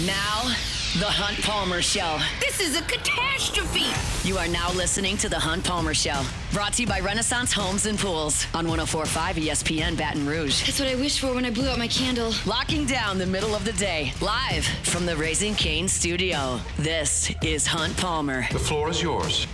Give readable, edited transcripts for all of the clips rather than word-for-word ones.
Now, The Hunt Palmer Show. This is a catastrophe. You are now listening to The Hunt Palmer Show. Brought to you by Renaissance Homes and Pools on 104.5 ESPN Baton Rouge. That's what I wished for when I blew out my candle. Locking down the middle of the day. Live from the Raising Cane studio. This is Hunt Palmer. The floor is yours.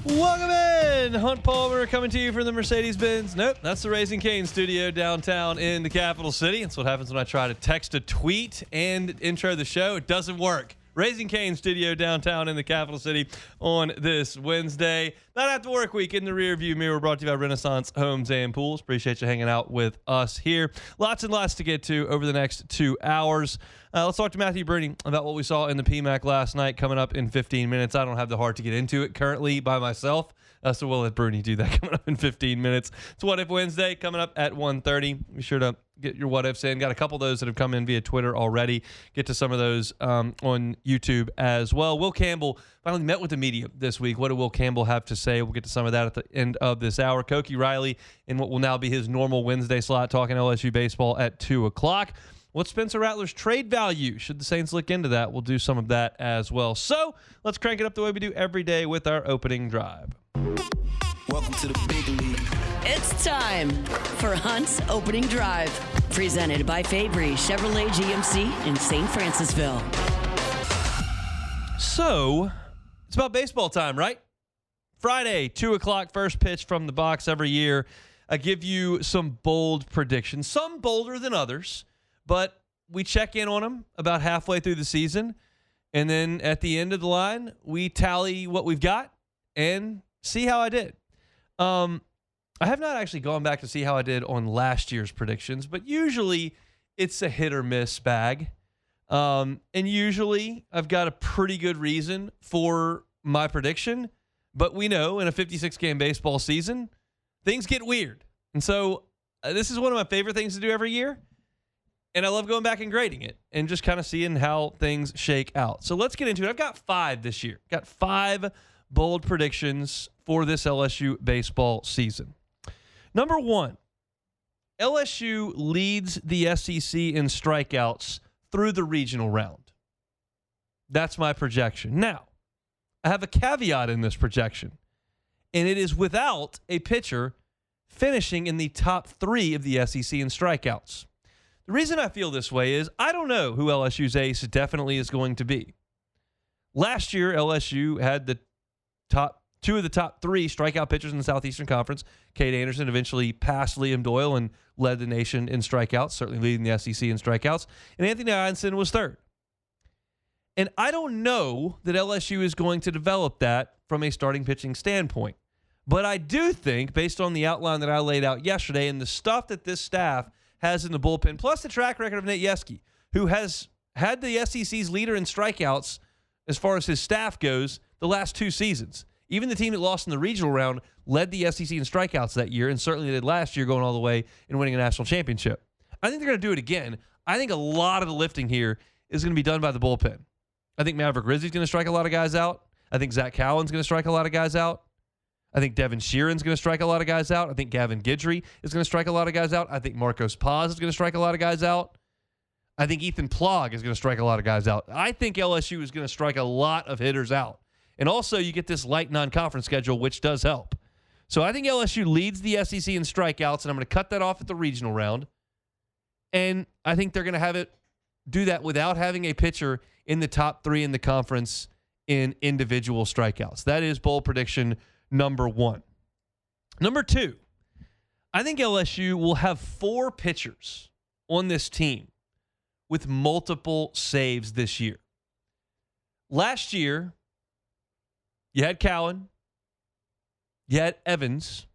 Welcome in! Hunt Palmer coming to you from the Mercedes-Benz. Nope, that's the Raising Cane studio downtown in the capital city. That's what happens when I try to text a tweet and intro the show. It doesn't work. Raising Cane studio downtown in the capital city on this Wednesday. Not after work week in the rearview mirror. Brought to you by Renaissance Homes and Pools. Appreciate you hanging out with us here. Lots and lots to get to over the next 2 hours. Let's talk to Matthew Brune about what we saw in the PMAC last night, coming up in 15 minutes. I don't have the heart to get into it currently by myself, so we'll let Brune do that coming up in 15 minutes. It's What If Wednesday coming up at 1:30. Be sure to get your what ifs in. Got a couple of those that have come in via Twitter already. Get to some of those on YouTube as well. Will Campbell finally met with the media this week. What did Will Campbell have to say? We'll get to some of that at the end of this hour. Koki Riley in what will now be his normal Wednesday slot, talking LSU baseball at 2 o'clock. What's Spencer Rattler's trade value? Should the Saints look into that? We'll do some of that as well. So let's crank it up the way we do every day with our opening drive. Welcome to the big league. It's time for Hunt's Opening Drive. Presented by Fabry Chevrolet GMC in St. Francisville. So it's about baseball time, right? Friday, 2 o'clock, first pitch from the box every year. I give you some bold predictions, some bolder than others, but we check in on them about halfway through the season. And then at the end of the line, we tally what we've got and see how I did. I have not actually gone back to see how I did on last year's predictions, but usually it's a hit or miss bag. And usually I've got a pretty good reason for my prediction, but we know in a 56-game baseball season, things get weird. And so this is one of my favorite things to do every year. And I love going back and grading it and just kind of seeing how things shake out. So let's get into it. I've got 5 this year. Got 5 bold predictions for this LSU baseball season. Number 1, LSU leads the SEC in strikeouts through the regional round. That's my projection. Now, I have a caveat in this projection, and it is without a pitcher finishing in the top 3 of the SEC in strikeouts. The reason I feel this way is I don't know who LSU's ace definitely is going to be. Last year, LSU had the top 2 of the top 3 strikeout pitchers in the Southeastern Conference. Cade Anderson eventually passed Liam Doyle and led the nation in strikeouts, certainly leading the SEC in strikeouts. And Anthony Ianson was 3rd. And I don't know that LSU is going to develop that from a starting pitching standpoint. But I do think, based on the outline that I laid out yesterday and the stuff that this staff has in the bullpen, plus the track record of Nate Yeskie, who has had the SEC's leader in strikeouts as far as his staff goes the last 2 seasons. Even the team that lost in the regional round led the SEC in strikeouts that year and certainly did last year, going all the way and winning a national championship. I think they're going to do it again. I think a lot of the lifting here is going to be done by the bullpen. I think Maverick Rizzi's going to strike a lot of guys out. I think Zach Cowan's going to strike a lot of guys out. I think Devin Sheeran's going to strike a lot of guys out. I think Gavin Guidry is going to strike a lot of guys out. I think Marcos Paz is going to strike a lot of guys out. I think Ethan Plog is going to strike a lot of guys out. I think LSU is going to strike a lot of hitters out. And also, you get this light non-conference schedule, which does help. So I think LSU leads the SEC in strikeouts, and I'm going to cut that off at the regional round. And I think they're going to have it do that without having a pitcher in the top 3 in the conference in individual strikeouts. That is bold prediction number 1. Number 2, I think LSU will have 4 pitchers on this team with multiple saves this year. Last year, you had Cowan, you had Evans,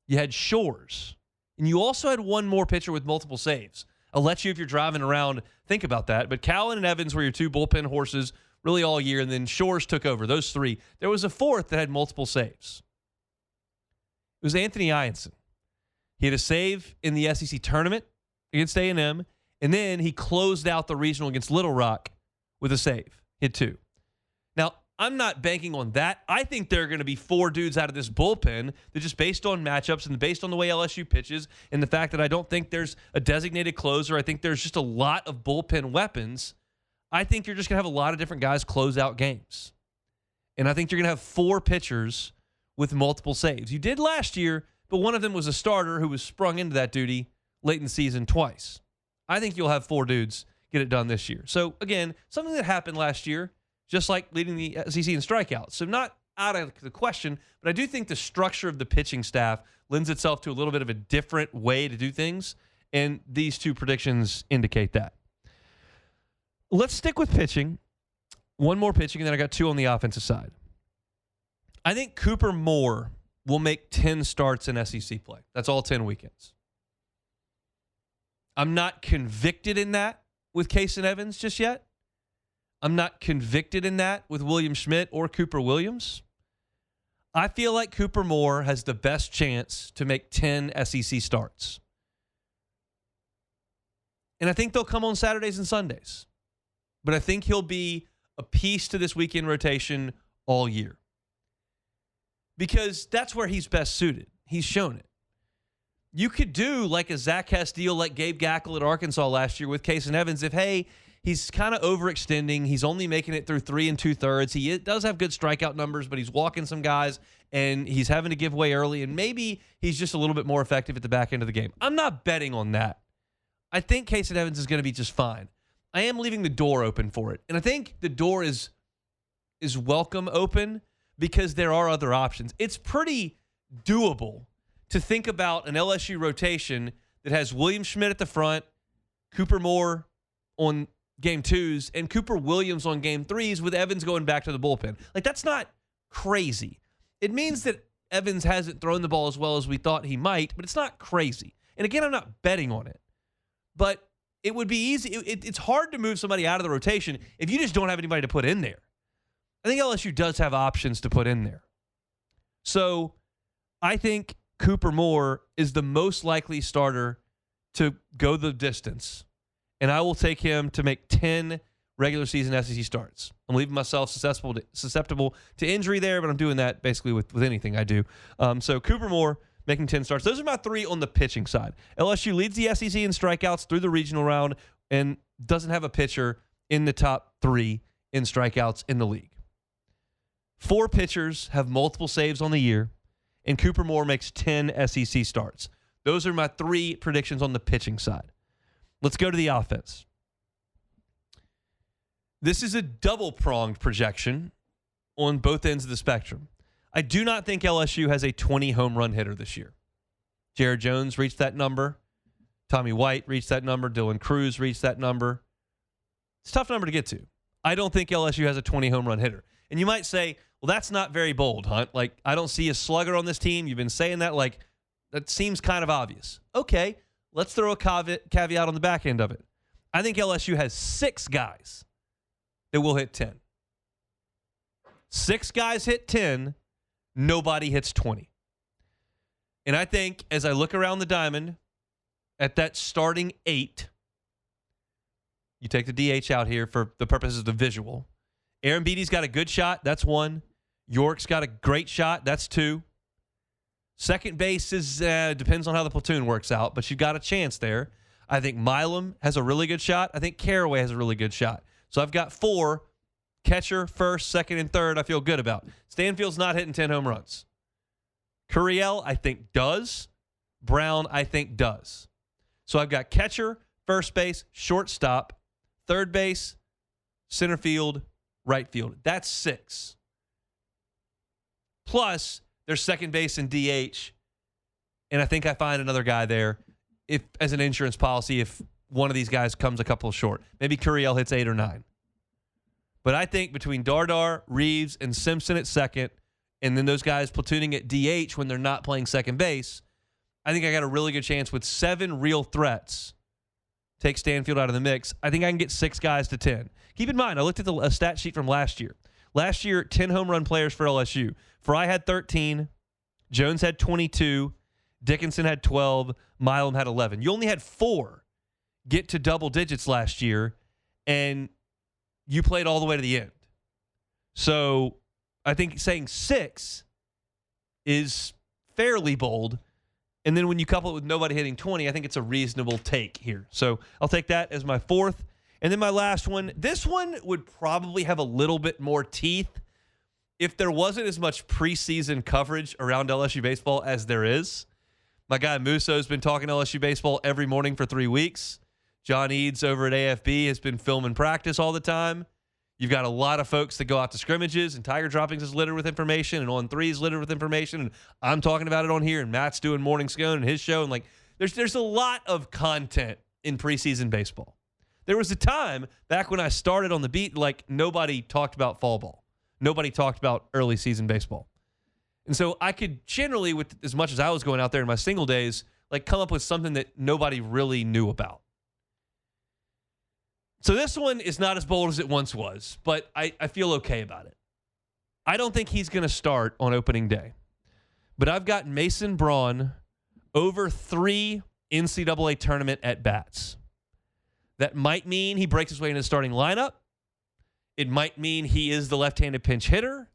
you had Shores, and you also had one more pitcher with multiple saves. I'll let you, if you're driving around, think about that. But Cowan and Evans were your 2 bullpen horses really all year, and then Shores took over. Those 3. There was a 4th that had multiple saves. It was Anthony Ianson. He had a save in the SEC tournament against A&M, and then he closed out the regional against Little Rock with a save. Hit 2. Now, I'm not banking on that. I think there are going to be 4 dudes out of this bullpen that just based on matchups and based on the way LSU pitches and the fact that I don't think there's a designated closer. I think there's just a lot of bullpen weapons. I think you're just going to have a lot of different guys close out games. And I think you're going to have 4 pitchers with multiple saves. You did last year, but one of them was a starter who was sprung into that duty late in the season twice. I think you'll have 4 dudes get it done this year. So, again, something that happened last year, just like leading the SEC in strikeouts. So not out of the question, but I do think the structure of the pitching staff lends itself to a little bit of a different way to do things, and these 2 predictions indicate that. Let's stick with pitching. One more pitching, and then I got 2 on the offensive side. I think Cooper Moore will make 10 starts in SEC play. That's all 10 weekends. I'm not convicted in that with Case and Evans just yet. I'm not convicted in that with William Schmidt or Cooper Williams. I feel like Cooper Moore has the best chance to make 10 SEC starts. And I think they'll come on Saturdays and Sundays. But I think he'll be a piece to this weekend rotation all year. Because that's where he's best suited. He's shown it. You could do like a Zach Castillo, like Gabe Gackle at Arkansas last year with Case and Evans. If, hey, he's kind of overextending. He's only making it through 3 2/3. He does have good strikeout numbers, but he's walking some guys, and he's having to give way early, and maybe he's just a little bit more effective at the back end of the game. I'm not betting on that. I think Case and Evans is going to be just fine. I am leaving the door open for it, and I think the door is welcome open because there are other options. It's pretty doable to think about an LSU rotation that has William Schmidt at the front, Cooper Moore on game 2s, and Cooper Williams on game 3s with Evans going back to the bullpen. Like, that's not crazy. It means that Evans hasn't thrown the ball as well as we thought he might, but it's not crazy. And again, I'm not betting on it. But it would be easy. It's hard to move somebody out of the rotation if you just don't have anybody to put in there. I think LSU does have options to put in there. So I think Cooper Moore is the most likely starter to go the distance. And I will take him to make 10 regular season SEC starts. I'm leaving myself susceptible to injury there, but I'm doing that basically with anything I do. So Cooper Moore making 10 starts. Those are my 3 on the pitching side. LSU leads the SEC in strikeouts through the regional round and doesn't have a pitcher in the top 3 in strikeouts in the league. 4 pitchers have multiple saves on the year, and Cooper Moore makes 10 SEC starts. Those are my 3 predictions on the pitching side. Let's go to the offense. This is a double-pronged projection on both ends of the spectrum. I do not think LSU has a 20 home run hitter this year. Jared Jones reached that number. Tommy White reached that number. Dylan Cruz reached that number. It's a tough number to get to. I don't think LSU has a 20 home run hitter. And you might say, well, that's not very bold, Hunt. Like, I don't see a slugger on this team. You've been saying that. Like, that seems kind of obvious. Okay, let's throw a caveat on the back end of it. I think LSU has 6 guys that will hit 10. 6 guys hit 10. Nobody hits 20. And I think as I look around the diamond at that starting 8, you take the DH out here for the purposes of the visual. Aaron Beatty's got a good shot. That's 1. York's got a great shot. That's 2. Second base is depends on how the platoon works out, but you've got a chance there. I think Milam has a really good shot. I think Caraway has a really good shot. So I've got 4. Catcher, first, second, and third, I feel good about. Stanfield's not hitting 10 home runs. Curiel, I think, does. Brown, I think, does. So I've got catcher, first base, shortstop, third base, center field, right field. That's 6. Plus, there's second base and DH, and I think I find another guy there if as an insurance policy if one of these guys comes a couple short. Maybe Curiel hits 8 or 9. But I think between Dardar, Reeves, and Simpson at second, and then those guys platooning at DH when they're not playing second base, I think I got a really good chance with 7 real threats. Take Stanfield out of the mix. I think I can get 6 guys to 10. Keep in mind, I looked at a stat sheet from last year. Last year, 10 home run players for LSU. Fry had 13. Jones had 22. Dickinson had 12. Milam had 11. You only had 4 get to double digits last year, and you played all the way to the end. So I think saying 6 is fairly bold. And then when you couple it with nobody hitting 20, I think it's a reasonable take here. So I'll take that as my 4th. And then my last one, this one would probably have a little bit more teeth if there wasn't as much preseason coverage around LSU baseball as there is. My guy Musso's been talking LSU baseball every morning for 3 weeks. John Eads over at AFB has been filming practice all the time. You've got a lot of folks that go out to scrimmages, and Tiger Droppings is littered with information, and On 3 is littered with information, and I'm talking about it on here, and Matt's doing Morning Scone and his show, and like there's a lot of content in preseason baseball. There was a time back when I started on the beat, like nobody talked about fall ball. Nobody talked about early season baseball. And so I could generally, with as much as I was going out there in my single days, like come up with something that nobody really knew about. So this one is not as bold as it once was, but I feel okay about it. I don't think he's going to start on opening day, but I've got Mason Braun over 3 NCAA tournament at-bats. That might mean he breaks his way into the starting lineup. It might mean he is the left-handed pinch hitter.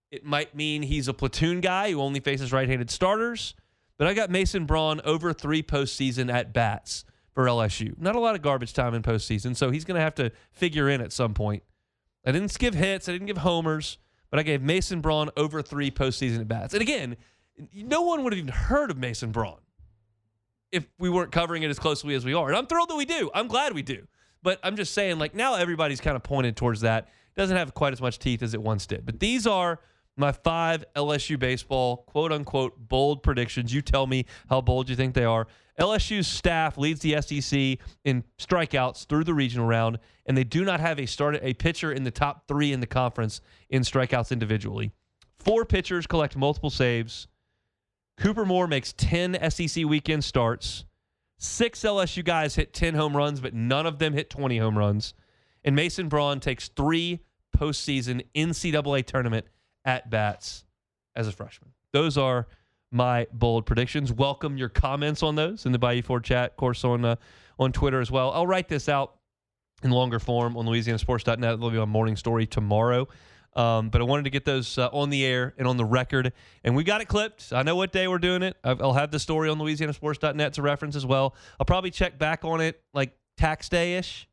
It might mean he's a platoon guy who only faces right-handed starters. But I got Mason Braun over 3 postseason at-bats for LSU. Not a lot of garbage time in postseason, so he's going to have to figure in at some point. I didn't give hits. I didn't give homers, but I gave Mason Braun over 3 postseason at-bats. And again, no one would have even heard of Mason Braun if we weren't covering it as closely as we are. And I'm thrilled that we do. I'm glad we do. But I'm just saying, like, now everybody's kind of pointed towards that. It doesn't have quite as much teeth as it once did. But these are my 5 LSU baseball, quote-unquote, bold predictions. You tell me how bold you think they are. LSU's staff leads the SEC in strikeouts through the regional round, and they do not have a pitcher in the top 3 in the conference in strikeouts individually. 4 pitchers collect multiple saves. Cooper Moore makes 10 SEC weekend starts. 6 LSU guys hit 10 home runs, but none of them hit 20 home runs. And Mason Braun takes 3 postseason NCAA tournament at-bats as a freshman. Those are my bold predictions. Welcome your comments on those in the Bayou Ford chat, of course, on Twitter as well. I'll write this out in longer form on LouisianaSports.net. It'll be on Morning Story tomorrow. But I wanted to get those on the air and on the record. And we got it clipped. I know what day we're doing it. I'll have the story on LouisianaSports.net to reference as well. I'll probably check back on it like tax day-ish,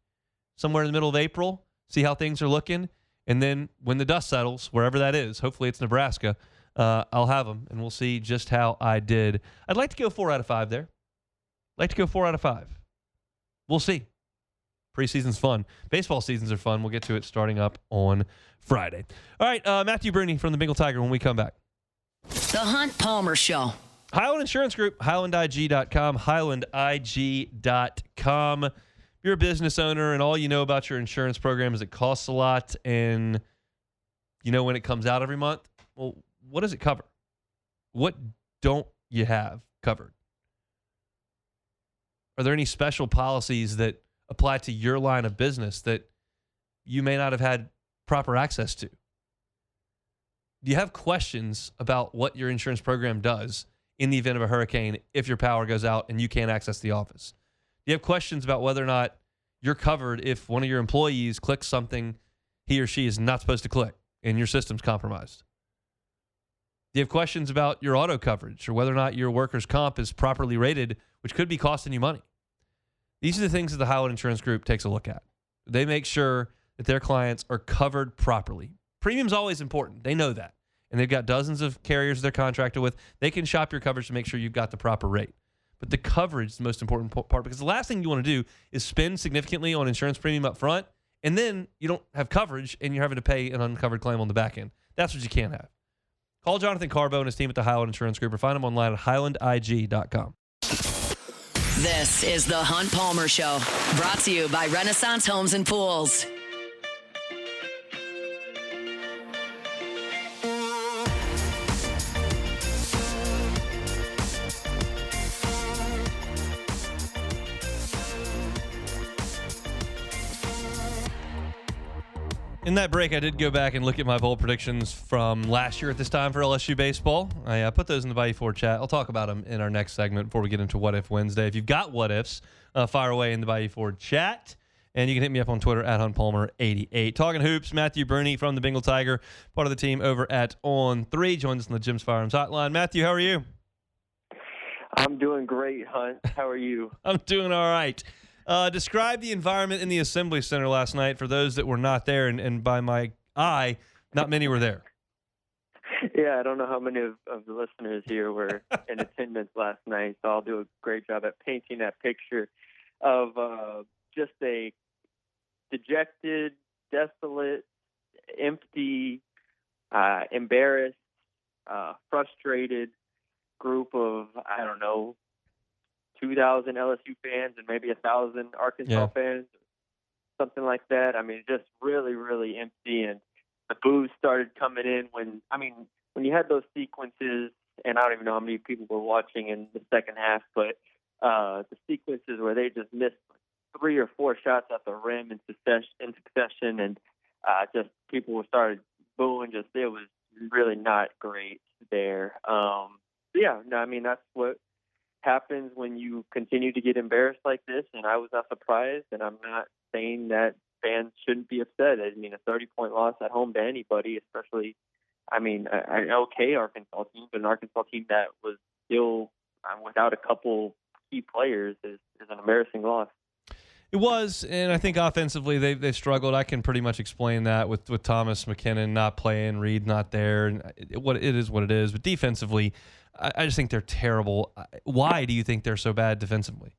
somewhere in the middle of April, see how things are looking. And then when the dust settles, wherever that is, hopefully it's Nebraska, I'll have them, and we'll see just how I did. I'd like to go 4 out of 5 there. Like to go 4 out of 5. We'll see. Preseason's fun. Baseball seasons are fun. We'll get to it starting up on Friday. All right, Matthew Brune from the Bengal Tiger when we come back. The Hunt Palmer Show. Highland Insurance Group, HighlandIG.com, HighlandIG.com. If you're a business owner and all you know about your insurance program is it costs a lot and you know when it comes out every month, well, what does it cover? What don't you have covered? Are there any special policies that apply to your line of business that you may not have had proper access to? Do you have questions about what your insurance program does in the event of a hurricane if your power goes out and you can't access the office? Do you have questions about whether or not you're covered if one of your employees clicks something he or she is not supposed to click and your system's compromised? Do you have questions about your auto coverage or whether or not your workers' comp is properly rated, which could be costing you money? These are the things that the Highland Insurance Group takes a look at. They make sure that their clients are covered properly. Premium's always important. They know that. And they've got dozens of carriers they're contracted with. They can shop your coverage to make sure you've got the proper rate. But the coverage is the most important part, because the last thing you want to do is spend significantly on insurance premium up front, and then you don't have coverage and you're having to pay an uncovered claim on the back end. That's what you can't have. Call Jonathan Carbo and his team at the Highland Insurance Group or find them online at HighlandIG.com. This is the Hunt Palmer Show, brought to you by Renaissance Homes and Pools. In that break, I did go back and look at my bold predictions from last year at this time for LSU baseball. I put those in the Bayou Ford chat. I'll talk about them in our next segment before we get into What If Wednesday. If you've got what ifs, fire away in the Bayou Ford chat. And you can hit me up on Twitter at HuntPalmer88. Talking hoops, Matthew Brune from the Bengal Tiger, part of the team over at On3, joins us on the Jim's Firearms Hotline. Matthew, how are you? I'm doing great, Hunt. How are you? I'm doing all right. Describe the environment in the Assembly Center last night for those that were not there, and by my eye, not many were there. Yeah, I don't know how many of the listeners here were in attendance last night, so I'll do a great job at painting that picture of just a dejected, desolate, empty, embarrassed, frustrated group of, 2,000 LSU fans and maybe 1,000 Arkansas fans, something like that. I mean, just really, really empty. And the boos started coming in when you had those sequences, and I don't even know how many people were watching in the second half, but the sequences where they just missed 3 or 4 shots at the rim in succession, and just people started booing. It was really not great there. That's what happens when you continue to get embarrassed like this, and I was not surprised, and I'm not saying that fans shouldn't be upset. I mean, a 30-point loss at home to anybody, especially, an okay Arkansas team, but an Arkansas team that was still without a couple key players is an embarrassing loss. It was, and I think offensively they struggled. I can pretty much explain that with Thomas McKinnon not playing, Reed not there, and it is what it is. But defensively, I just think they're terrible. Why do you think they're so bad defensively?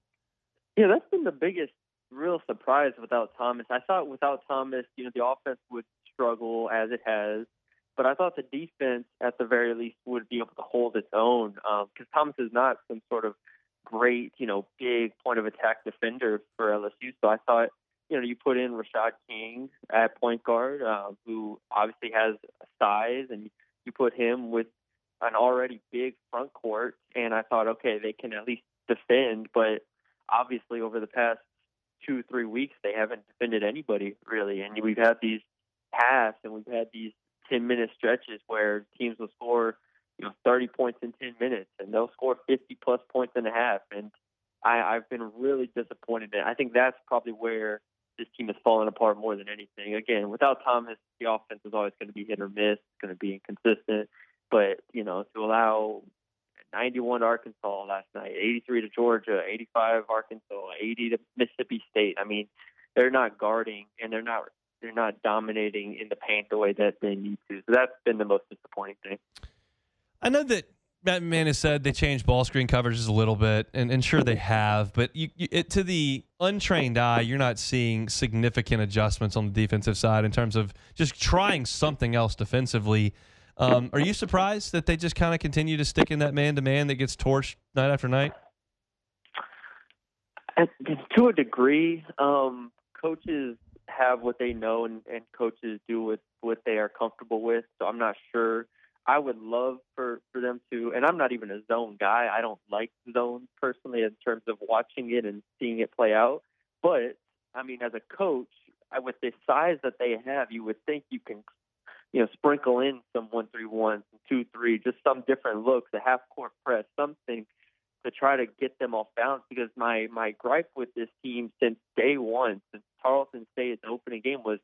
Yeah, that's been the biggest real surprise without Thomas. I thought without Thomas, the offense would struggle as it has, but I thought the defense at the very least would be able to hold its own because Thomas is not some sort of great, big point of attack defender for LSU. So I thought, you put in Rashad King at point guard, who obviously has size, and you put him with an already big front court, and I thought, okay, they can at least defend, but obviously over the past 2-3 weeks, they haven't defended anybody really, and we've had these halves, and we've had these 10-minute stretches where teams will score 30 points in 10 minutes, and they'll score 50-plus points in a half, and I've been really disappointed. I think that's probably where this team has fallen apart more than anything. Again, without Thomas, the offense is always going to be hit or miss. It's going to be inconsistent. But, to allow 91 to Arkansas last night, 83 to Georgia, 85 Arkansas, 80 to Mississippi State. I mean, they're not guarding, and they're not dominating in the paint the way that they need to. So that's been the most disappointing thing. I know that Matt McMahon has said they changed ball screen coverages a little bit, and sure they have, but to the untrained eye, you're not seeing significant adjustments on the defensive side in terms of just trying something else defensively. Are you surprised that they just kind of continue to stick in that man-to-man that gets torched night after night? To a degree, coaches have what they know, and coaches do what they are comfortable with, so I'm not sure. I would love for them to, and I'm not even a zone guy. I don't like zone personally in terms of watching it and seeing it play out. But, as a coach, with the size that they have, you would think you can sprinkle in some 1-3-1, 2-3, just some different looks, a half-court press, something to try to get them off balance. Because my gripe with this team since day one, since Tarleton State's opening game, was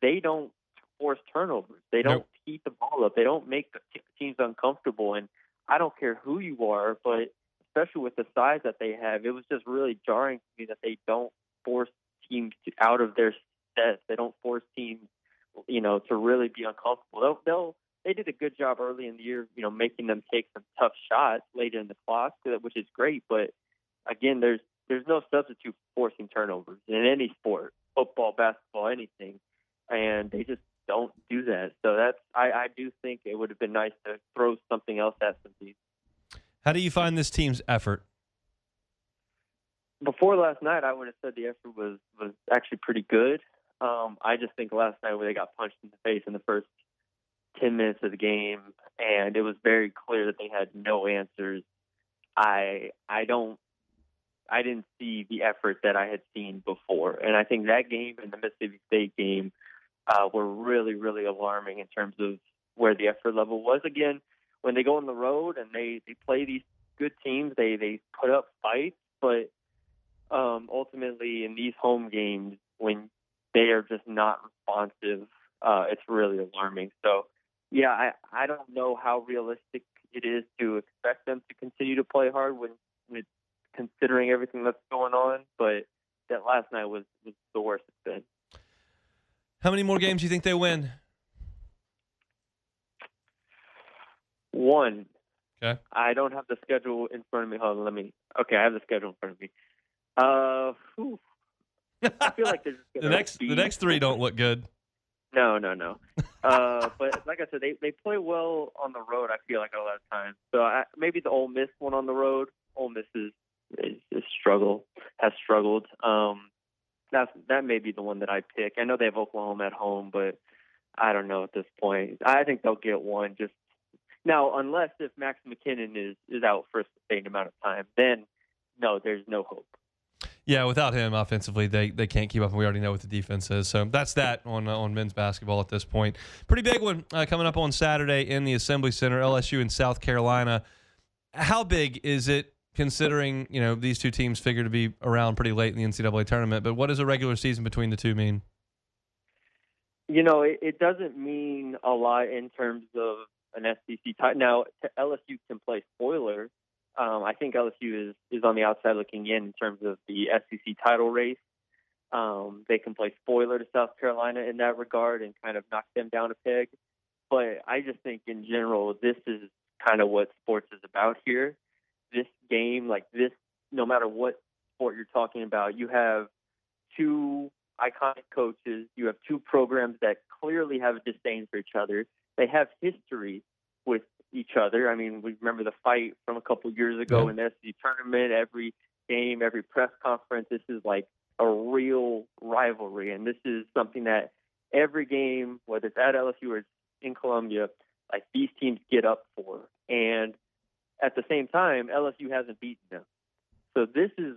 they don't force turnovers. They don't heat the ball up. They don't make the teams uncomfortable. And I don't care who you are, but especially with the size that they have, it was just really jarring to me that they don't force teams out of their sets. They don't force teams to really be uncomfortable. They did a good job early in the year, making them take some tough shots later in the clock, which is great. But again, there's no substitute for forcing turnovers in any sport, football, basketball, anything, and they just don't do that. So I do think it would have been nice to throw something else at some teams. How do you find this team's effort? Before last night, I would have said the effort was actually pretty good. I just think last night when they got punched in the face in the first 10 minutes of the game, and it was very clear that they had no answers. I didn't see the effort that I had seen before, and I think that game and the Mississippi State game were really, really alarming in terms of where the effort level was. Again, when they go on the road and they play these good teams, they put up fights, but ultimately in these home games, when they are just not responsive, it's really alarming. So, yeah, I don't know how realistic it is to expect them to continue to play hard with considering everything that's going on. But that last night was the worst it's been. How many more games do you think they win? One. Okay. I don't have the schedule in front of me. Hold on, I have the schedule in front of me. I feel like the next three don't look good. No. But like I said, they play well on the road, I feel like, a lot of times. So maybe the Ole Miss one on the road. Ole Miss has struggled. That may be the one that I pick. I know they have Oklahoma at home, but I don't know at this point. I think they'll get one. Just now, unless if Max McKinnon is out for a sustained amount of time, then no, there's no hope. Yeah, without him offensively, they can't keep up, and we already know what the defense is. So that's that on men's basketball at this point. Pretty big one coming up on Saturday in the Assembly Center, LSU in South Carolina. How big is it, considering these two teams figure to be around pretty late in the NCAA tournament? But what does a regular season between the two mean? It doesn't mean a lot in terms of an SEC title. Now, LSU can play spoiler. I think LSU is on the outside looking in terms of the SEC title race. They can play spoiler to South Carolina in that regard and kind of knock them down a peg. But I just think in general, this is kind of what sports is about here. This game, like this, no matter what sport you're talking about, you have two iconic coaches. You have two programs that clearly have a disdain for each other. They have history with each other. I mean, we remember the fight from a couple years ago in the SEC tournament. Every game, every press conference, this is like a real rivalry. And this is something that every game, whether it's at LSU or it's in Columbia, like these teams get up for. And at the same time, LSU hasn't beaten them. So this is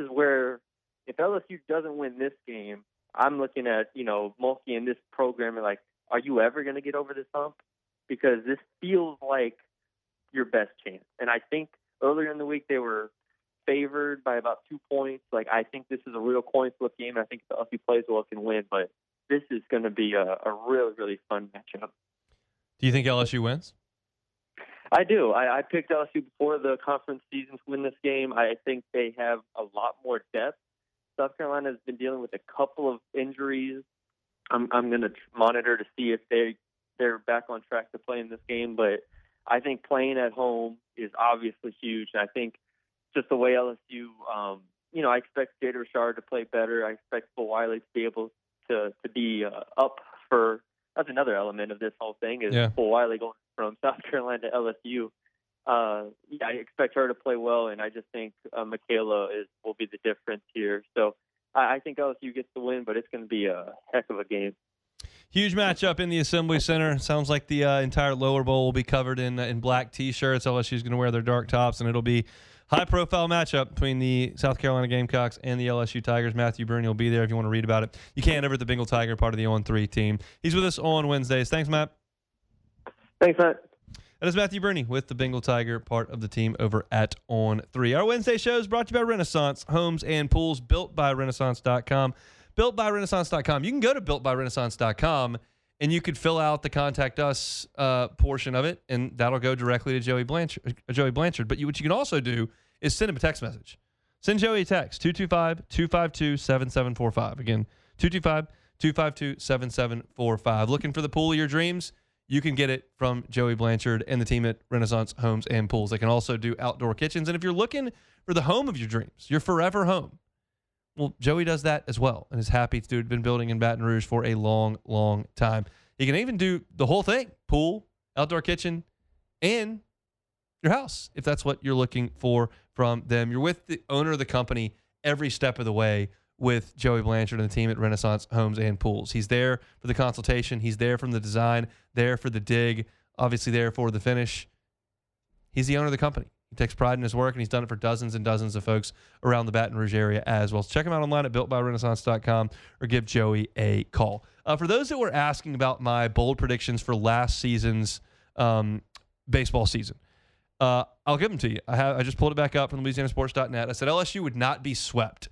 where, if LSU doesn't win this game, I'm looking at, Mulkey and this program and like, are you ever going to get over this hump? Because this feels like your best chance. And I think earlier in the week they were favored by about 2 points. Like, I think this is a real coin flip game. I think if LSU plays well, it can win. But this is going to be a really, really fun matchup. Do you think LSU wins? I do. I picked LSU before the conference season to win this game. I think they have a lot more depth. South Carolina has been dealing with a couple of injuries. I'm going to monitor to see if they're back on track to play in this game. But I think playing at home is obviously huge. And I think just the way LSU, I expect Jada Rashard to play better. I expect Phil Wiley to be able to be up for. That's another element of this whole thing is Phil Wiley going from South Carolina to LSU. I expect her to play well, and I just think Michaela will be the difference here. So I think LSU gets the win, but it's going to be a heck of a game. Huge matchup in the Assembly Center. Sounds like the entire lower bowl will be covered in black T-shirts. LSU is going to wear their dark tops, and it'll be high-profile matchup between the South Carolina Gamecocks and the LSU Tigers. Matthew Brune will be there if you want to read about it. You can over at the Bengal Tiger, part of the On3 team. He's with us on Wednesdays. Thanks, Matt. Thanks, Matt. That is Matthew Brune with the Bengal Tiger, part of the team over at On3. Our Wednesday show is brought to you by Renaissance Homes and Pools, built by Renaissance.com. BuiltByRenaissance.com. You can go to BuiltByRenaissance.com and you could fill out the contact us portion of it, and that'll go directly to Joey Blanchard. But what you can also do is send him a text message. Send Joey a text, 225-252-7745. Again, 225-252-7745. Looking for the pool of your dreams? You can get it from Joey Blanchard and the team at Renaissance Homes and Pools. They can also do outdoor kitchens. And if you're looking for the home of your dreams, your forever home, well, Joey does that as well and is happy to do it. Been building in Baton Rouge for a long, long time. He can even do the whole thing, pool, outdoor kitchen, and your house, if that's what you're looking for from them. You're with the owner of the company every step of the way with Joey Blanchard and the team at Renaissance Homes and Pools. He's there for the consultation. He's there from the design, there for the dig, obviously there for the finish. He's the owner of the company. He takes pride in his work, and he's done it for dozens and dozens of folks around the Baton Rouge area as well. So check him out online at BuiltByRenaissance.com or give Joey a call. For those that were asking about my bold predictions for last season's baseball season, I'll give them to you. I just pulled it back up from LouisianaSports.net. I said LSU would not be swept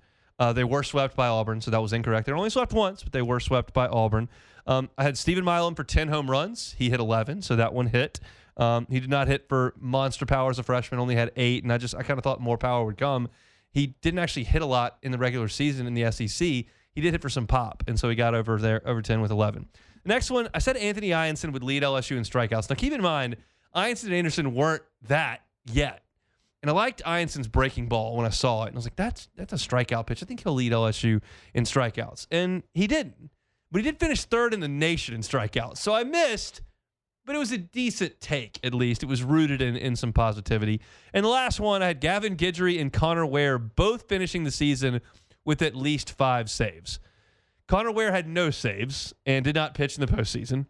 They were swept by Auburn, so that was incorrect. They were only swept once, but they were swept by Auburn. I had Stephen Milam for 10 home runs. He hit 11, so that one hit. He did not hit for monster power as a freshman, only had 8, and I kind of thought more power would come. He didn't actually hit a lot in the regular season in the SEC. He did hit for some pop, and so he got over 10 with 11. The next one, I said Anthony Ianson would lead LSU in strikeouts. Now, keep in mind, Ianson and Anderson weren't that yet. And I liked Ianson's breaking ball when I saw it. And I was like, that's a strikeout pitch. I think he'll lead LSU in strikeouts. And he didn't. But he did finish 3rd in the nation in strikeouts. So I missed, but it was a decent take, at least. It was rooted in some positivity. And the last one, I had Gavin Guidry and Connor Ware both finishing the season with at least 5 saves. Connor Ware had no saves and did not pitch in the postseason.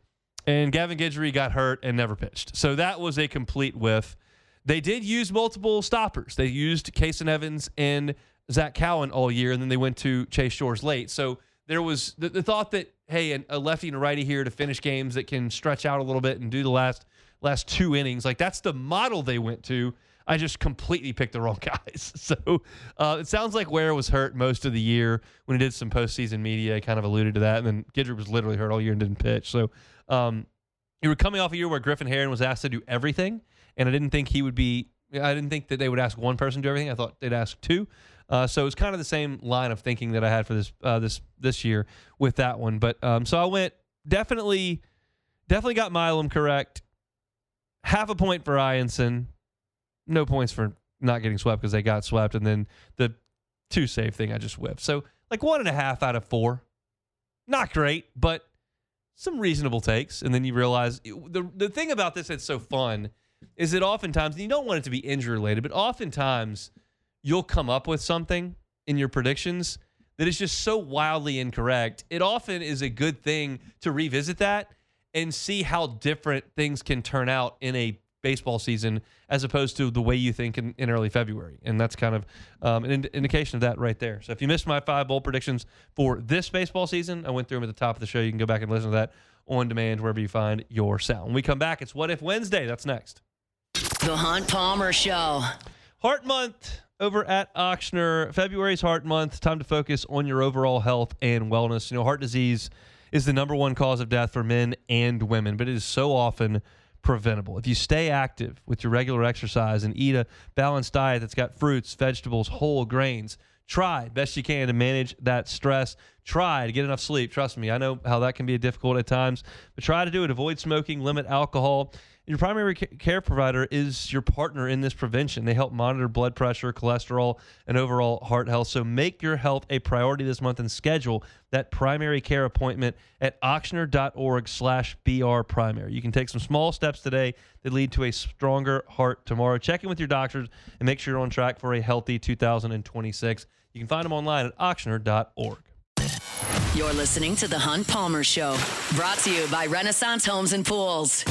And Gavin Guidry got hurt and never pitched. So that was a complete whiff. They did use multiple stoppers. They used Kason Evans and Zach Cowan all year, and then they went to Chase Shores late. So there was the thought that, hey, a lefty and a righty here to finish games that can stretch out a little bit and do the last 2 innings. Like, that's the model they went to. I just completely picked the wrong guys. So it sounds like Ware was hurt most of the year. When he did some postseason media, he kind of alluded to that. And then Guidry was literally hurt all year and didn't pitch. So you were coming off a year where Griffin Herron was asked to do everything. And I didn't think that they would ask one person to do everything. I thought they'd ask 2. So it's kind of the same line of thinking that I had for this year with that one. But so I went definitely got Milam correct. Half a point for Ianson. No points for not getting swept because they got swept. And then the 2 save thing I just whipped. So like 1.5 out of 4. Not great, but some reasonable takes. And then you realize the thing about this that's so fun is that oftentimes, and you don't want it to be injury related, but oftentimes you'll come up with something in your predictions that is just so wildly incorrect. It often is a good thing to revisit that and see how different things can turn out in a baseball season as opposed to the way you think in early February. And that's kind of an indication of that right there. So if you missed my 5 bold predictions for this baseball season, I went through them at the top of the show. You can go back and listen to that on demand wherever you find your sound. When we come back, it's What If Wednesday. That's next. The Hunt Palmer Show. Heart Month over at Ochsner. February's Heart Month. Time to focus on your overall health and wellness. You know, heart disease is the number 1 cause of death for men and women, but it is so often preventable. If you stay active with your regular exercise and eat a balanced diet that's got fruits, vegetables, whole grains, try best you can to manage that stress. Try to get enough sleep. Trust me, I know how that can be difficult at times, but try to do it. Avoid smoking, limit alcohol. Your primary care provider is your partner in this prevention. They help monitor blood pressure, cholesterol, and overall heart health. So make your health a priority this month and schedule that primary care appointment at ochsner.org/brprimary. You can take some small steps today that lead to a stronger heart tomorrow. Check in with your doctors and make sure you're on track for a healthy 2026. You can find them online at ochsner.org. You're listening to The Hunt Palmer Show, brought to you by Renaissance Homes and Pools.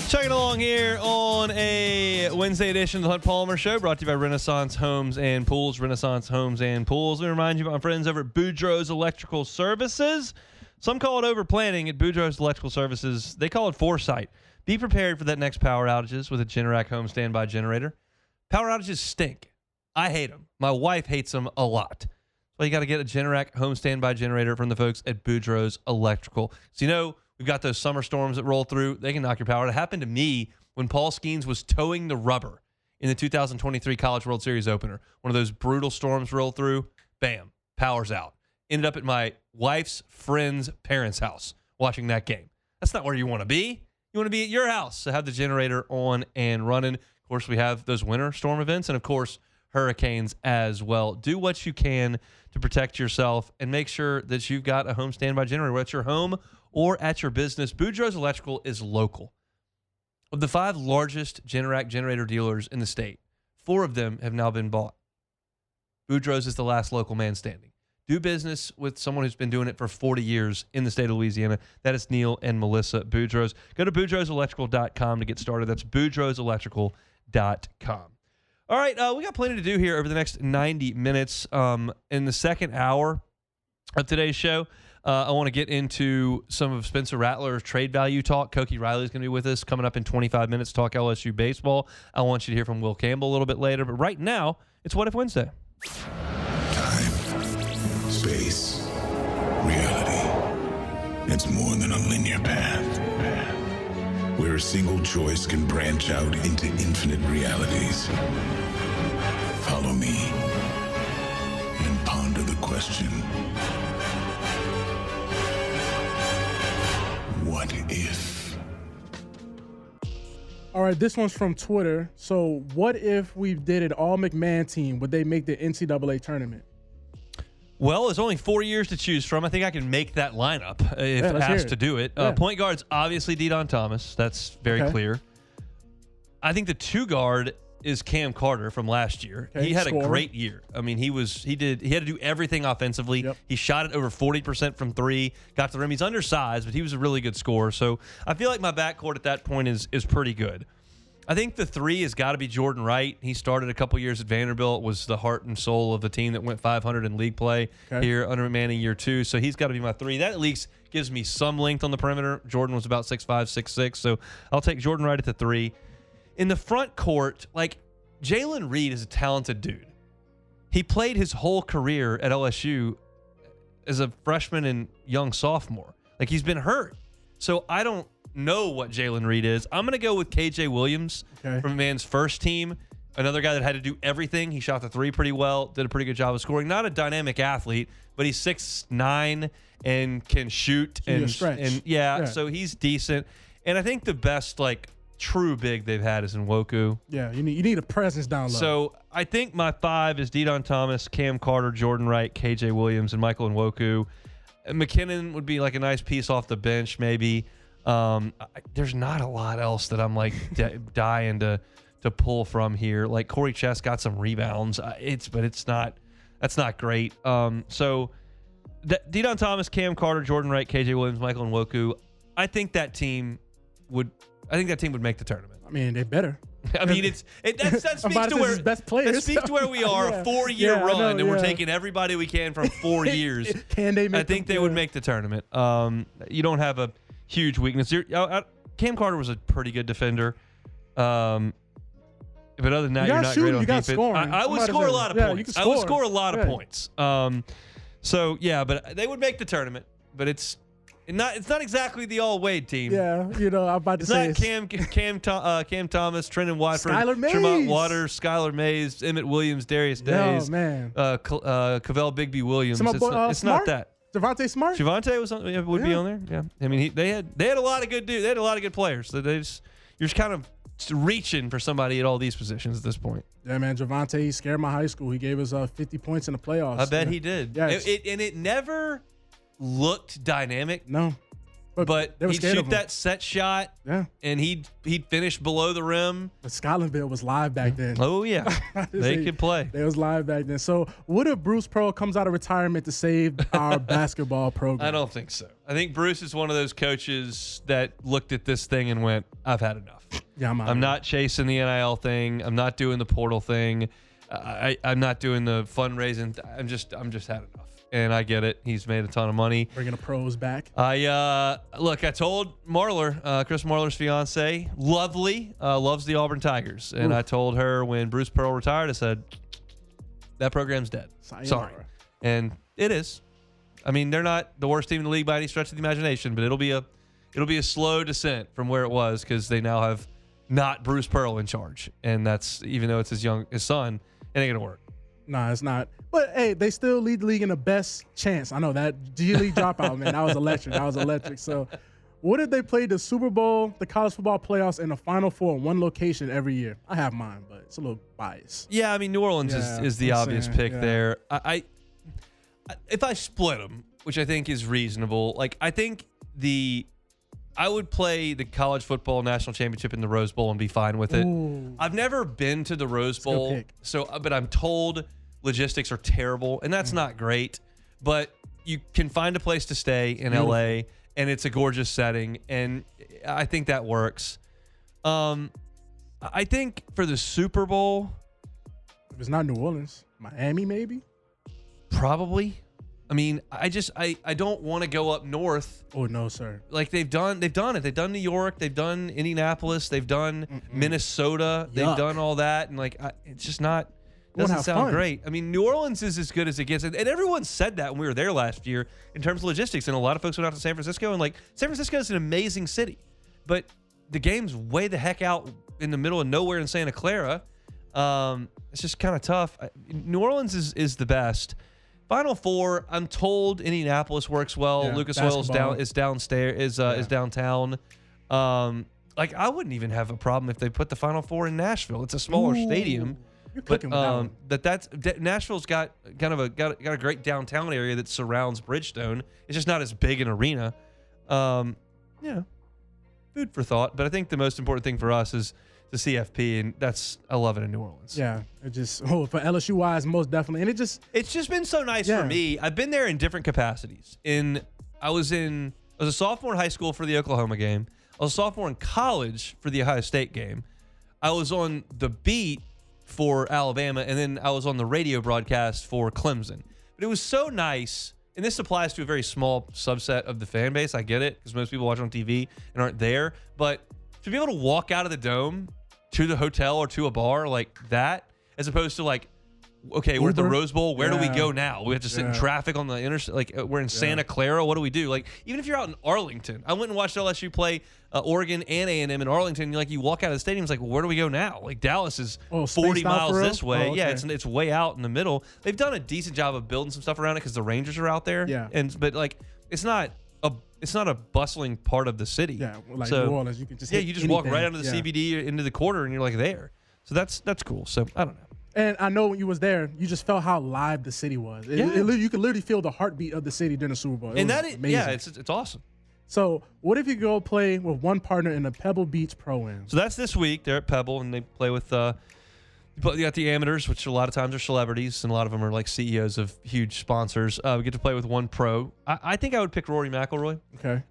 Chugging along here on a Wednesday edition of the Hunt Palmer Show, brought to you by Renaissance Homes and Pools. Renaissance Homes and Pools. Let me remind you about my friends over at Boudreaux's Electrical Services. Some call it over-planning. At Boudreaux's Electrical Services, they call it foresight. Be prepared for that next power outages with a Generac home standby generator. Power outages stink. I hate them. My wife hates them a lot. So you got to get a Generac home standby generator from the folks at Boudreaux's Electrical. So you know, we've got those summer storms that roll through. They can knock your power out. It happened to me when Paul Skeens was towing the rubber in the 2023 College World Series opener. One of those brutal storms rolled through. Bam, power's out. Ended up at my wife's friend's parents' house watching that game. That's not where you want to be. You want to be at your house. So have the generator on and running. Of course, we have those winter storm events and, of course, hurricanes as well. Do what you can to protect yourself and make sure that you've got a home standby generator, whether it's your home or at your business. Boudreaux's Electrical is local. Of the 5 largest Generac generator dealers in the state, 4 of them have now been bought. Boudreaux's is the last local man standing. do business with someone who's been doing it for 40 years in the state of Louisiana. That is Neil and Melissa Boudreaux. Go to boudreauxelectrical.com to get started. That's boudreauxelectrical.com. All right, we got plenty to do here over the next 90 minutes. In the second hour of today's show, I want to get into some of Spencer Rattler's trade value talk. Koki Riley is going to be with us coming up in 25 minutes to talk LSU baseball. I want you to hear from Will Campbell a little bit later. But right now, it's What If Wednesday. Time, space, reality. It's more than a linear path. Where a single choice can branch out into infinite realities. Follow me and ponder the question. What if? All right, this one's from Twitter. So, what if we did an all McMahon team? Would they make the NCAA tournament? Well, there's only 4 years to choose from. I think I can make that lineup if asked to do it. Yeah. Point guard's obviously De'Don Thomas. That's very clear. I think the 2 guard is Cam Carter from last year. Okay, he had scorer. a great year. I mean, he had to do everything offensively. Yep. He shot it over 40% from 3, got to the rim. He's undersized, but he was a really good scorer. So I feel like my backcourt at that point is pretty good. I think the 3 has got to be Jordan Wright. He started a couple years at Vanderbilt, was the heart and soul of the team that went 500 in league play here under McMahon year 2. So he's got to be my 3. That at least gives me some length on the perimeter. Jordan was about 6'5", 6'6", so I'll take Jordan Wright at the 3. In the front court, like, Jalen Reed is a talented dude. He played his whole career at LSU as a freshman and young sophomore. Like, he's been hurt. So I don't know what Jalen Reed is. I'm going to go with KJ Williams from Man's first team. Another guy that had to do everything. He shot the 3 pretty well, did a pretty good job of scoring. Not a dynamic athlete, but he's 6'9" and can shoot. So he's decent. And I think the best, like, true big they've had is Nwoku. Yeah, you need a presence down low. So I think my 5 is De'Don Thomas, Cam Carter, Jordan Wright, KJ Williams, and Michael Nwoku. McKinnon would be like a nice piece off the bench, maybe. There's not a lot else that I'm like dying to pull from here. Like Corey Chess got some rebounds. That's not great. So De'Don Thomas, Cam Carter, Jordan Wright, KJ Williams, Michael Nwoku. I think that team would make the tournament. I mean, they better. I mean, that speaks to where best players. That speaks to where we are. A 4-year run, and we're taking everybody we can from 4 years. Can they make? I think they would make the tournament. You don't have a huge weakness. Cam Carter was a pretty good defender. But other than that, you're not great on defense. I would score a lot of points. I would score a lot of points. So yeah, but they would make the tournament. But it's not exactly the all Wade team. Yeah, I'm about to say it's not Cam Thomas, Trenton Watford, Skylar Mays. Tremont Waters, Skylar Mays, Emmett Williams, Darius Days, man. Cavell Bigby Williams. It's not that. Javante Smart. Javante would be on there. Yeah, I mean they had a lot of good dudes. They had a lot of good players. So you're just kind of reaching for somebody at all these positions at this point. Yeah, man, Javante, he scared my high school. He gave us 50 points in the playoffs. I bet he did. Yeah, it never looked dynamic. No. But he'd shoot that set shot, and he'd finish below the rim. But Scotlandville was live back then. Oh, yeah. They could play. They was live back then. So what if Bruce Pearl comes out of retirement to save our basketball program? I don't think so. I think Bruce is one of those coaches that looked at this thing and went, I've had enough. Yeah, I'm not chasing the NIL thing. I'm not doing the portal thing. I'm not doing the fundraising. I'm just had enough. And I get it. He's made a ton of money. Bringing the pros back. I told Marler, Chris Marler's fiance, lovely, loves the Auburn Tigers. And I told her when Bruce Pearl retired, I said, that program's dead. Sorry. And it is. I mean, they're not the worst team in the league by any stretch of the imagination, but it'll be a slow descent from where it was because they now have not Bruce Pearl in charge. And that's, even though it's his son, it ain't going to work. Nah, it's not. But, hey, they still lead the league in the best chance. I know that G League dropout, man, that was electric. So what if they played the Super Bowl, the college football playoffs, and the Final Four in one location every year? I have mine, but it's a little biased. Yeah, I mean, New Orleans is the obvious pick there. If I split them, which I think is reasonable, like I think I would play the college football national championship in the Rose Bowl and be fine with it. Ooh. I've never been to the Rose Bowl, but I'm told logistics are terrible, and that's not great. but you can find a place to stay in LA, and it's a gorgeous setting, and I think that works. I think for the Super Bowl, If it's not New Orleans, Miami maybe. probably. I mean, I don't want to go up north. Oh no, sir. Like they've done it. They've done New York. They've done Indianapolis. They've done Minnesota. They've Yuck. done all that, and like it's just not. Won't Doesn't have sound fun. great. I mean, New Orleans is as good as it gets, and everyone said that when we were there last year in terms of logistics. And a lot of folks went out to San Francisco, and like San Francisco is an amazing city, but the game's way the heck out in the middle of nowhere in Santa Clara. It's just kind of tough. New Orleans is the best. Final Four, I'm told Indianapolis works well. Yeah, Lucas basketball. Oil is downstairs, is downtown. Like I wouldn't even have a problem if they put the Final Four in Nashville. It's a smaller stadium. You're But cooking with that one. Nashville's got a great downtown area that surrounds Bridgestone. It's just not as big an arena. Yeah, food for thought. But I think the most important thing for us is the CFP, and I love it in New Orleans. Yeah, it just for LSU wise, most definitely, and It's just been so nice for me. I've been there in different capacities. I was a sophomore in high school for the Oklahoma game. I was a sophomore in college for the Ohio State game. I was on the beat for Alabama, and then I was on the radio broadcast for Clemson. But it was so nice, and this applies to a very small subset of the fan base. I get it, because most people watch on TV and aren't there. But to be able to walk out of the dome to the hotel or to a bar like that, as opposed to like, okay, we're at the Uber? Rose Bowl. Where do we Yeah. go now? We have to sit in traffic on the interstate. Like we're in Santa Clara. What do we do? Like even if you're out in Arlington, I went and watched LSU play Oregon and A&M in Arlington. You walk out of the stadium, it's like, well, where do we go now? Like Dallas is 40 spaced out miles for real? this way. Oh, Yeah, okay. it's way out in the middle. They've done a decent job of building some stuff around it because the Rangers are out there. Yeah. But like it's not a bustling part of the city. Yeah, like So, New Orleans, you can just you hit just walk anything. right out of the Yeah. CBD into the quarter and you're like there. So that's cool. So I don't know. And I know when you was there, you just felt how live the city was. You could literally feel the heartbeat of the city during the Super Bowl. And was amazing. it's awesome. So what if you go play with one partner in the Pebble Beach Pro-Am? So that's this week. They're at Pebble and they play with you got the amateurs, which a lot of times are celebrities, and a lot of them are like CEOs of huge sponsors. We get to play with one pro. I think I would pick Rory McIlroy. Okay.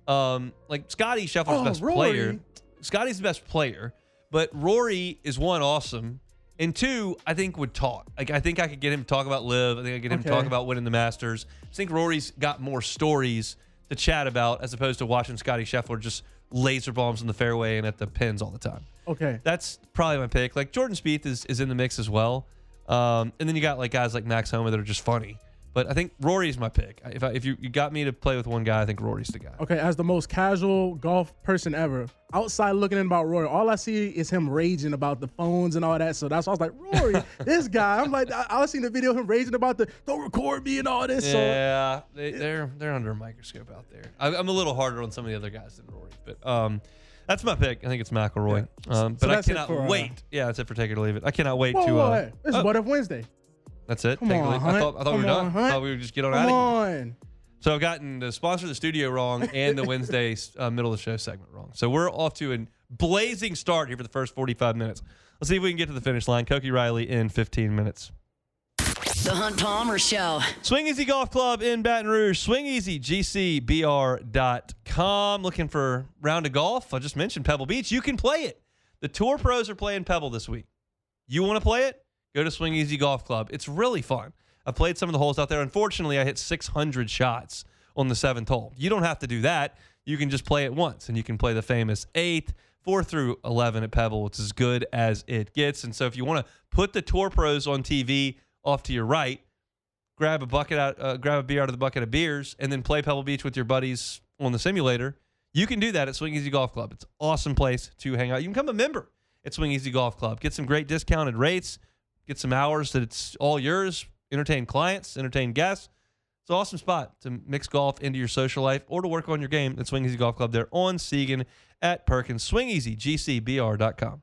Like Scotty Scheffler's the best Rory. player. Scotty's the best player, but Rory is one, awesome, and two, I think would talk. Like I think I could get him to talk about live. I think I could get him to talk about winning the Masters. I think Rory's got more stories to chat about as opposed to watching Scotty Scheffler just laser bombs in the fairway and at the pins all the time. Okay. That's probably my pick. Like Jordan Spieth is in the mix as well. And then you got like guys like Max Homa that are just funny. But I think Rory's my pick. If you got me to play with one guy, I think Rory's the guy. Okay, as the most casual golf person ever, outside looking in about Rory, all I see is him raging about the phones and all that. So that's why I was like, Rory, this guy. I'm like, I seen the video of him raging about don't record me and all this. Yeah, they're under a microscope out there. I'm a little harder on some of the other guys than Rory, but that's my pick. I think it's McIlroy. So But I that's it cannot for, wait. Yeah, that's it for Take It or Leave It. I cannot wait So, to. whoa, hey, this is What If Wednesday. That's it. Come Take It or on, Leave It. Hunt. I thought we Come were done. on, Hunt. I thought we would just get on Come out of here. on. So I've gotten the sponsor of the studio wrong and the Wednesday middle of the show segment wrong. So we're off to a blazing start here for the first 45 minutes. Let's see if we can get to the finish line. Koki Riley in 15 minutes. The Hunt Palmer Show. Swing Easy Golf Club in Baton Rouge. Swing Easy, GCBR.com. Looking for a round of golf? I just mentioned Pebble Beach. You can play it. The Tour Pros are playing Pebble this week. You want to play it? Go to Swing Easy Golf Club. It's really fun. I played some of the holes out there. Unfortunately, I hit 600 shots on the 7th hole. You don't have to do that. You can just play it once, and you can play the famous 8th, 4 through 11 at Pebble. It's as good as it gets. And so if you want to put the Tour Pros on TV off to your right, grab a beer out of the bucket of beers, and then play Pebble Beach with your buddies on the simulator, you can do that at Swing Easy Golf Club. It's an awesome place to hang out. You can become a member at Swing Easy Golf Club. Get some great discounted rates. Get some hours that it's all yours. Entertain clients, entertain guests. It's an awesome spot to mix golf into your social life or to work on your game at Swing Easy Golf Club. They're on Segan at Perkins. Swing Easy, GCBR.com.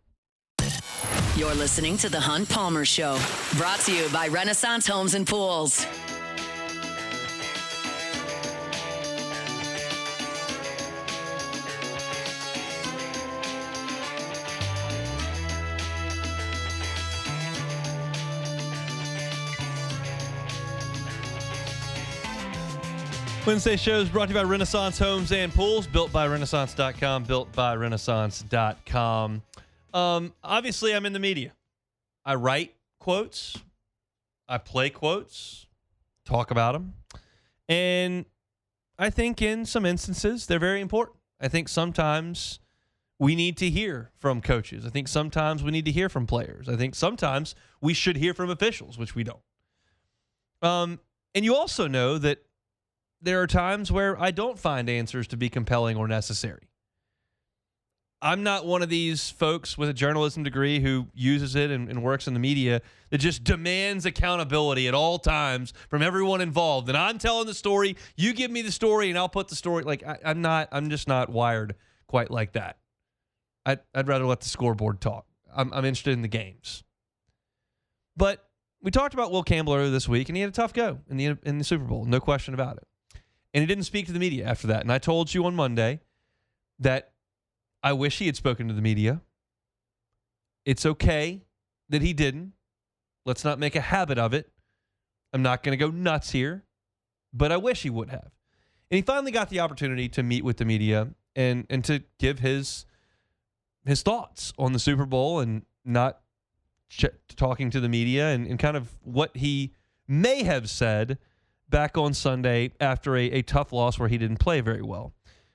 You're listening to The Hunt Palmer Show. Brought to you by Renaissance Homes and Pools. Wednesday show is brought to you by Renaissance Homes and Pools, built by Renaissance.com, built by Renaissance.com. Obviously, I'm in the media. I write quotes. I play quotes, talk about them. And I think in some instances, they're very important. I think sometimes we need to hear from coaches. I think sometimes we need to hear from players. I think sometimes we should hear from officials, which we don't. And you also know that there are times where I don't find answers to be compelling or necessary. I'm not one of these folks with a journalism degree who uses it and works in the media that just demands accountability at all times from everyone involved. And I'm telling the story, you give me the story, and I'll put the story. Like I'm just not wired quite like that. I'd rather let the scoreboard talk. I'm interested in the games. But we talked about Will Campbell earlier this week, and he had a tough go in the Super Bowl, no question about it. And he didn't speak to the media after that. And I told you on Monday that I wish he had spoken to the media. It's okay that he didn't. Let's not make a habit of it. I'm not going to go nuts here, but I wish he would have. And he finally got the opportunity to meet with the media and to give his thoughts on the Super Bowl and not talking to the media and kind of what he may have said back on Sunday after a tough loss where he didn't play very well.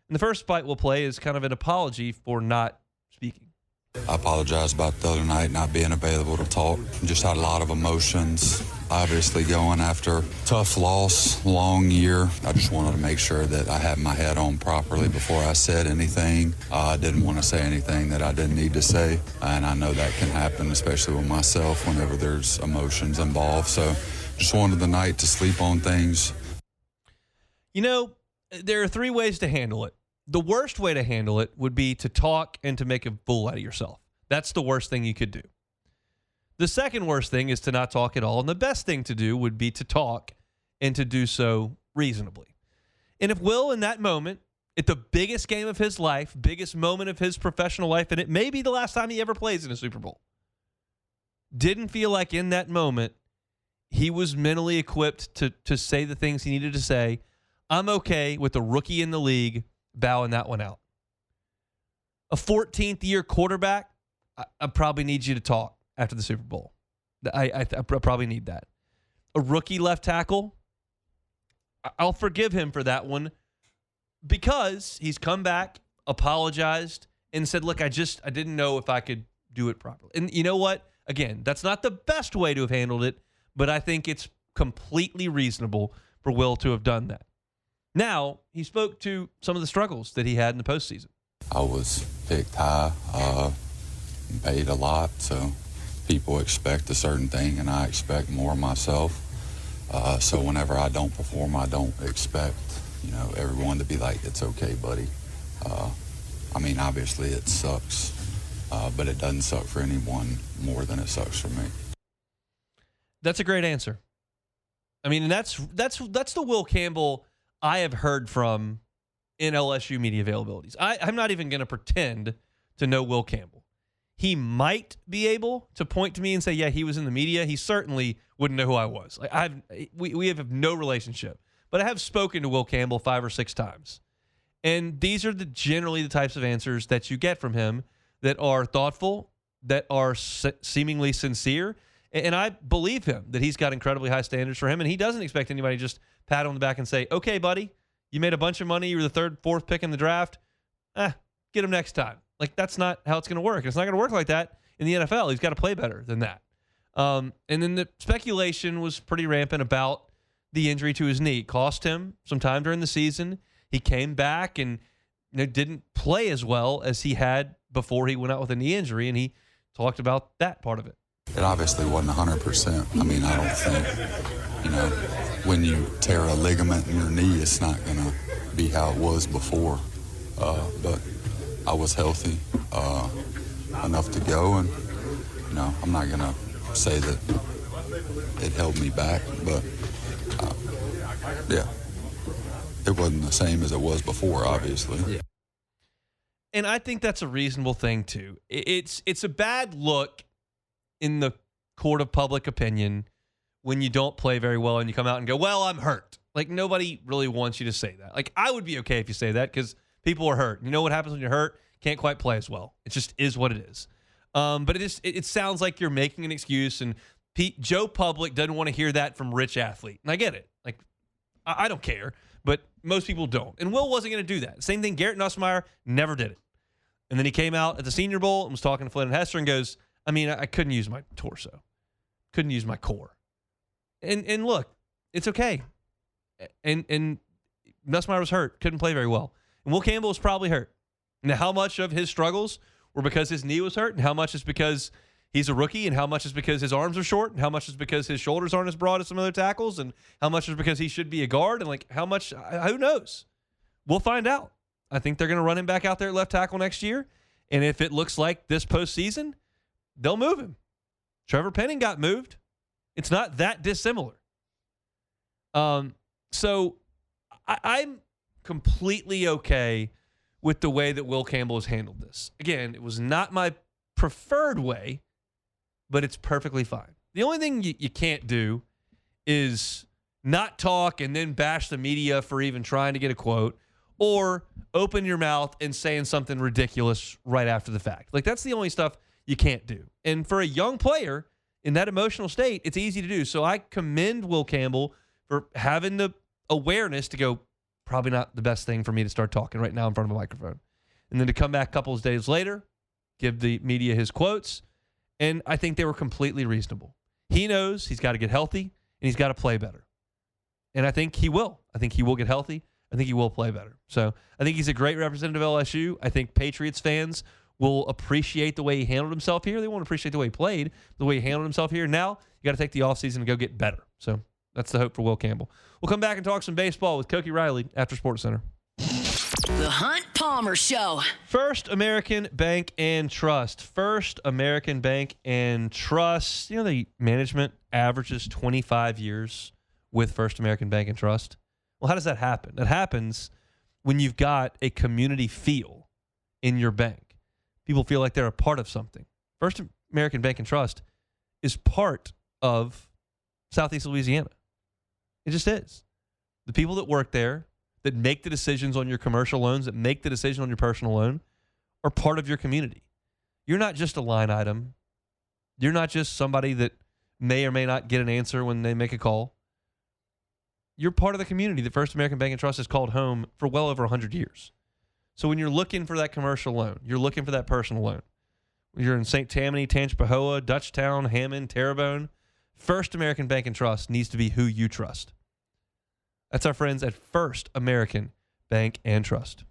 And the first bite we'll play is kind of an apology for not speaking. I apologize about the other night not being available to talk. Just had a lot of emotions, obviously going after tough loss, long year. I just wanted to make sure that I had my head on properly before I said anything. I didn't want to say anything that I didn't need to say, and I know that can happen, especially with myself, whenever there's emotions involved. So just wanted the night to sleep on things. You know, there are three ways to handle it. The worst way to handle it would be to talk and to make a fool out of yourself. That's the worst thing you could do. The second worst thing is to not talk at all. And the best thing to do would be to talk and to do so reasonably. And if Will, in that moment, at the biggest game of his life, biggest moment of his professional life, and it may be the last time he ever plays in a Super Bowl, didn't feel like in that moment he was mentally equipped to say the things he needed to say, I'm okay with the rookie in the league bowing that one out. A 14th year quarterback, I probably need you to talk after the Super Bowl. I probably need that. A rookie left tackle, I'll forgive him for that one because he's come back, apologized, and said, look, I didn't know if I could do it properly. And you know what? Again, that's not the best way to have handled it, but I think it's completely reasonable for Will to have done that. Now, he spoke to some of the struggles that he had in the postseason. I was picked high, paid a lot, so people expect a certain thing, and I expect more myself. So whenever I don't perform, I don't expect, everyone to be like, it's okay, buddy. I mean, obviously it sucks, but it doesn't suck for anyone more than it sucks for me. That's a great answer. I mean, and that's the Will Campbell I have heard from in LSU media availabilities. I'm not even going to pretend to know Will Campbell. He might be able to point to me and say, yeah, he was in the media. He certainly wouldn't know who I was. Like we have no relationship. But I have spoken to Will Campbell 5 or 6 times. And these are generally the types of answers that you get from him that are thoughtful, that are seemingly sincere. And I believe him that he's got incredibly high standards for him. And he doesn't expect anybody to just pat on the back and say, okay, buddy, you made a bunch of money. You were the 3rd, 4th pick in the draft. Get him next time. Like, that's not how it's going to work. It's not going to work like that in the NFL. He's got to play better than that. And then the speculation was pretty rampant about the injury to his knee. It cost him some time during the season. He came back and didn't play as well as he had before he went out with a knee injury, and he talked about that part of it. It obviously wasn't 100%. I mean, I don't think, when you tear a ligament in your knee, it's not going to be how it was before. But I was healthy enough to go, and, I'm not going to say that it held me back, but, yeah, it wasn't the same as it was before, obviously. Yeah. And I think that's a reasonable thing, too. It's a bad look in the court of public opinion when you don't play very well and you come out and go, well, I'm hurt. Like, nobody really wants you to say that. Like, I would be okay if you say that because people are hurt. You know what happens when you're hurt? Can't quite play as well. It just is what it is. But it sounds like you're making an excuse, and Joe Public doesn't want to hear that from rich athlete. And I get it. Like, I don't care, but most people don't. And Will wasn't going to do that. Same thing, Garrett Nussmeier never did it. And then he came out at the Senior Bowl and was talking to Flynn and Hester and goes, I mean, I couldn't use my torso. Couldn't use my core. And look, it's okay. And Nussmeier was hurt. Couldn't play very well. And Will Campbell was probably hurt. Now, how much of his struggles were because his knee was hurt, and how much is because he's a rookie, and how much is because his arms are short, and how much is because his shoulders aren't as broad as some other tackles, and how much is because he should be a guard, and like how much, who knows? We'll find out. I think they're going to run him back out there at left tackle next year, and if it looks like this postseason, they'll move him. Trevor Penning got moved. It's not that dissimilar. So I'm completely okay with the way that Will Campbell has handled this. Again, it was not my preferred way, but it's perfectly fine. The only thing you can't do is not talk and then bash the media for even trying to get a quote, or open your mouth and saying something ridiculous right after the fact. Like, that's the only stuff you can't do. And for a young player in that emotional state, it's easy to do. So I commend Will Campbell for having the awareness to go, probably not the best thing for me to start talking right now in front of a microphone. And then to come back a couple of days later, give the media his quotes. And I think they were completely reasonable. He knows he's got to get healthy and he's got to play better. And I think he will. I think he will get healthy. I think he will play better. So I think he's a great representative of LSU. I think Patriots fans will appreciate the way he handled himself here. They won't appreciate the way he played, the way he handled himself here. Now you got to take the offseason and go get better. So that's the hope for Will Campbell. We'll come back and talk some baseball with Koki Riley after Sports Center. The Hunt Palmer Show. First American Bank and Trust. First American Bank and Trust. You know, the management averages 25 years with First American Bank and Trust. Well, how does that happen? That happens when you've got a community feel in your bank. People feel like they're a part of something. First American Bank and Trust is part of Southeast Louisiana. It just is. The people that work there, that make the decisions on your commercial loans, that make the decision on your personal loan, are part of your community. You're not just a line item. You're not just somebody that may or may not get an answer when they make a call. You're part of the community that First American Bank and Trust has called home for well over 100 years. So when you're looking for that commercial loan, you're looking for that personal loan. When you're in St. Tammany, Tangipahoa, Dutchtown, Hammond, Terrebonne, First American Bank and Trust needs to be who you trust. That's our friends at First American Bank and Trust.